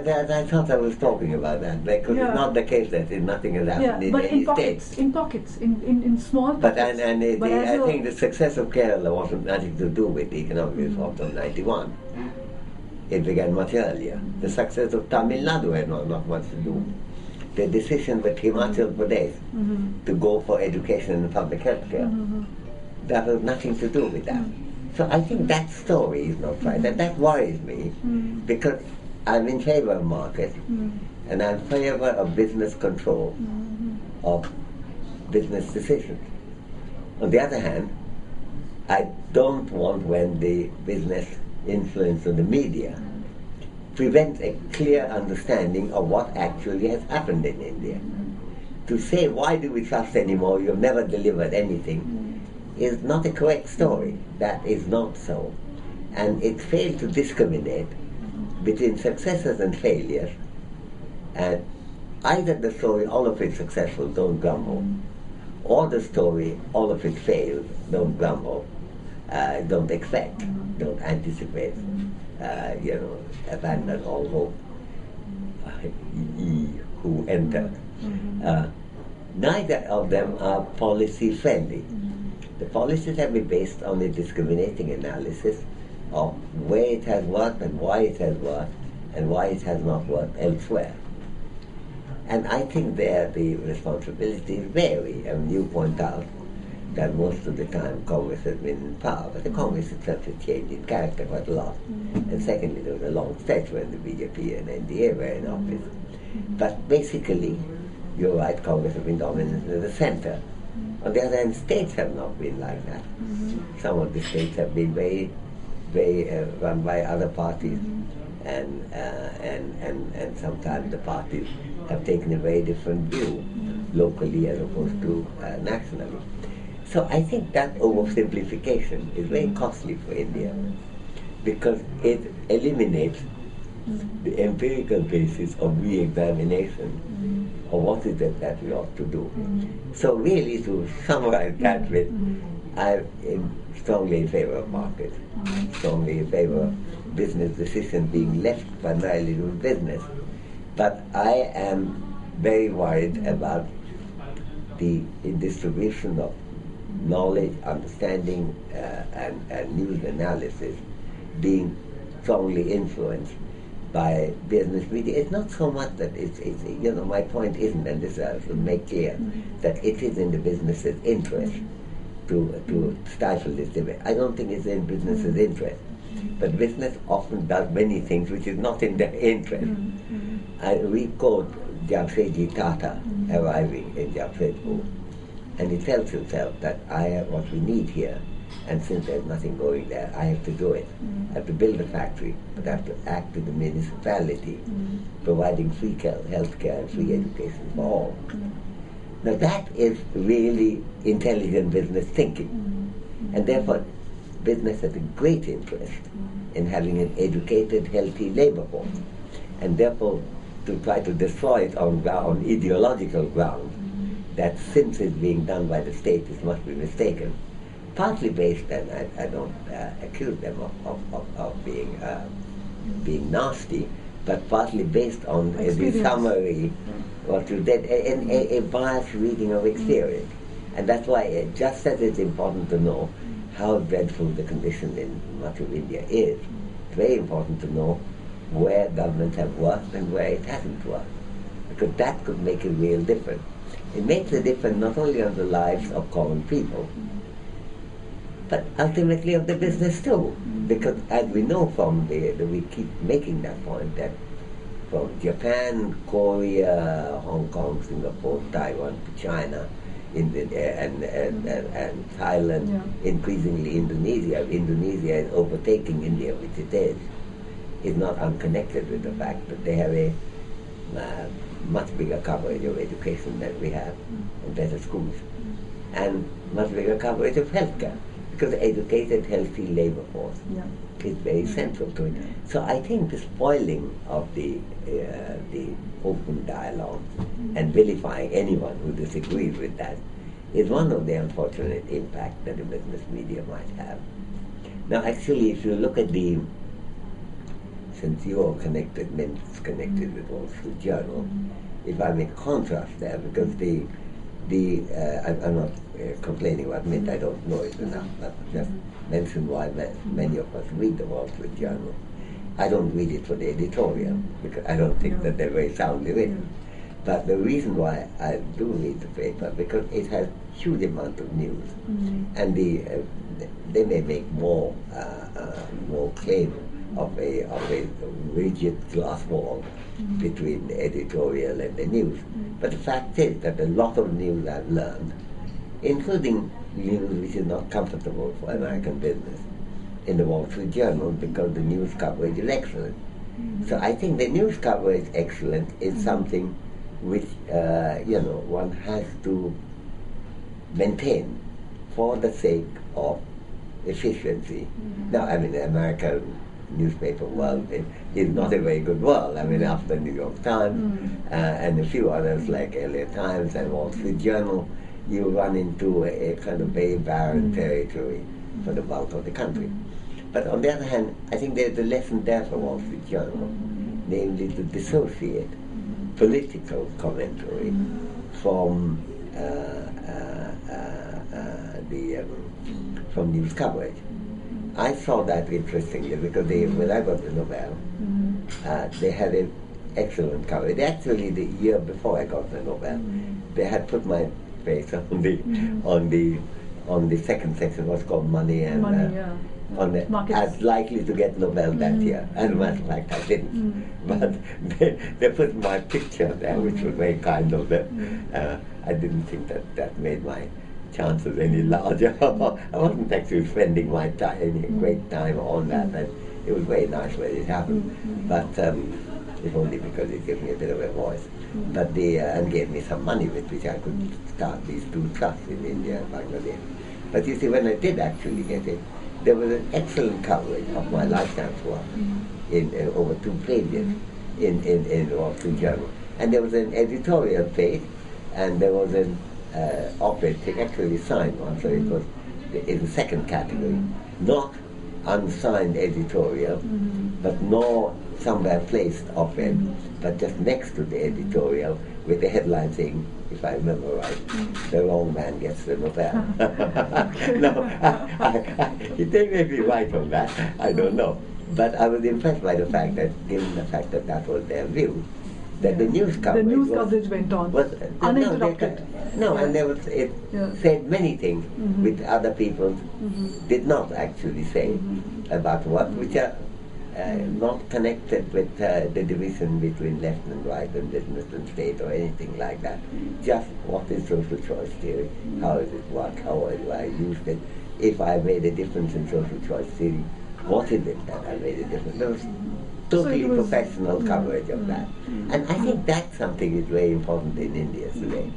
I thought I was talking about that, because it's not the case that nothing has happened in any states. In pockets, in small pockets. But I think the success of Kerala wasn't nothing to do with the economic reforms of 91. It began much earlier. The success of Tamil Nadu had not much to do. The decision with Himachal Pradesh to go for education and public health care, that has nothing to do with that. So I think that story is not right, and that worries me, because I'm in favor of market, and I'm in favor of business control of business decisions. On the other hand, I don't want when the business influence of the media prevents a clear understanding of what actually has happened in India. To say, why do we trust anymore, you've never delivered anything, is not a correct story. That is not so. And it failed to discriminate between successes and failures. And either the story, all of it successful, don't grumble, or the story, all of it failed, don't grumble, don't expect, don't anticipate, abandon all hope, ye who enter. Neither of them are policy friendly. The policies have been based on a discriminating analysis of where it has worked and why it has worked and why it has not worked elsewhere. And I think there the responsibilities vary. And you point out that most of the time Congress has been in power, but the Congress itself has changed its character quite a lot. And secondly, there was a long stretch when the BJP and NDA were in office. But basically, you're right, Congress has been dominant in the center. On the other hand, states have not been like that. Some of the states have been very run by other parties, and sometimes the parties have taken a very different view locally as opposed to nationally. So I think that oversimplification is very costly for India, because it eliminates the empirical basis of re-examination of what is it that we ought to do. So really, to summarize that with, I'm strongly in favor of market, strongly in favor of business decisions being left primarily to business. But I am very worried about the distribution of knowledge, understanding, and news analysis being strongly influenced by business media. It's not so much that it's my point isn't, and this I should make clear, that it is in the business's interest to stifle this debate. I don't think it's in business's interest. But business often does many things which is not in their interest. We quote Jamshedji Tata arriving in Jamshedpur, and he tells himself that I have what we need here, and since there's nothing going there, I have to do it. I have to build a factory, but I have to act with the municipality, providing free health care and free education for all. Now that is really intelligent business thinking, and therefore business has a great interest in having an educated, healthy labor force, and therefore to try to destroy it on ideological grounds, that since it's being done by the state, it must be mistaken. Partly based, and I don't accuse them of being nasty, but partly based on the summary, what you did, a biased reading of experience. And that's why, just as it's important to know how dreadful the condition in much of India is, it's very important to know where governments have worked and where it hasn't worked, because that could make a real difference. It makes a difference not only on the lives of common people, but ultimately of the business too. Because as we know from we keep making that point, that from Japan, Korea, Hong Kong, Singapore, Taiwan to China, and Thailand, increasingly Indonesia. Indonesia is overtaking India, which it is not unconnected with the fact that they have a much bigger coverage of education than we have, and better schools, and much bigger coverage of healthcare, because the educated, healthy labor force is very central to it. So I think the spoiling of the open dialogue and vilifying anyone who disagrees with that is one of the unfortunate impacts that the business media might have. Now actually, if you look at the since you are connected, Mint's connected with Wall Street Journal, if I make contrast there, because I'm not complaining about Mint, I don't know it enough, but just mention why many of us read the Wall Street Journal. I don't read it for the editorial, because I don't think that they're very soundly written. But the reason why I do read the paper, because it has huge amount of news, and they may make more claim of a rigid glass wall between the editorial and the news. But the fact is that a lot of news I've learned, including news which is not comfortable for American business, in the Wall Street Journal, because the news coverage is excellent. So I think the news coverage excellent is something which one has to maintain for the sake of efficiency. Now, I mean, the American newspaper world is not a very good world. I mean, after New York Times and a few others like LA Times and Wall Street Journal, you run into a kind of very barren territory for the bulk of the country. But on the other hand, I think there's a lesson there for Wall Street Journal, namely to dissociate political commentary from from news coverage. I saw that interestingly because when I got the Nobel, they had an excellent coverage. Actually, the year before I got the Nobel, they had put my face on the second section, what's called money and on the, as likely to get Nobel that year. As a matter of fact, I didn't. But they put my picture there, which was very kind of them. I didn't think that made my chances any larger. I wasn't actually spending my time, any great time on that. And it was very nice when it happened. But if only because it gave me a bit of a voice. But and gave me some money with which I could start these two trusts in India and Bangladesh. But you see, when I did actually get it, there was an excellent coverage of my lifetime's work in over 2 pages in Wall Street Journal. And there was an editorial page, and there was an op-ed, actually signed one, so it was in the second category, not unsigned editorial, but nor somewhere placed op-ed, but just next to the editorial with the headline saying, if I remember right, the wrong man gets the Nobel. No, they may be right on that, I don't know. But I was impressed by the fact that, given the fact that that was their view, that the news coverage went on, was uninterrupted. And there was, it said many things which other people did not actually say about what, which are not connected with the division between left and right and business and state or anything like that. Just what is social choice theory, how does it work, how do I use it, if I made a difference in social choice theory, what is it that I made a difference? There was totally professional coverage of that. And I think that's something that's very important in India today.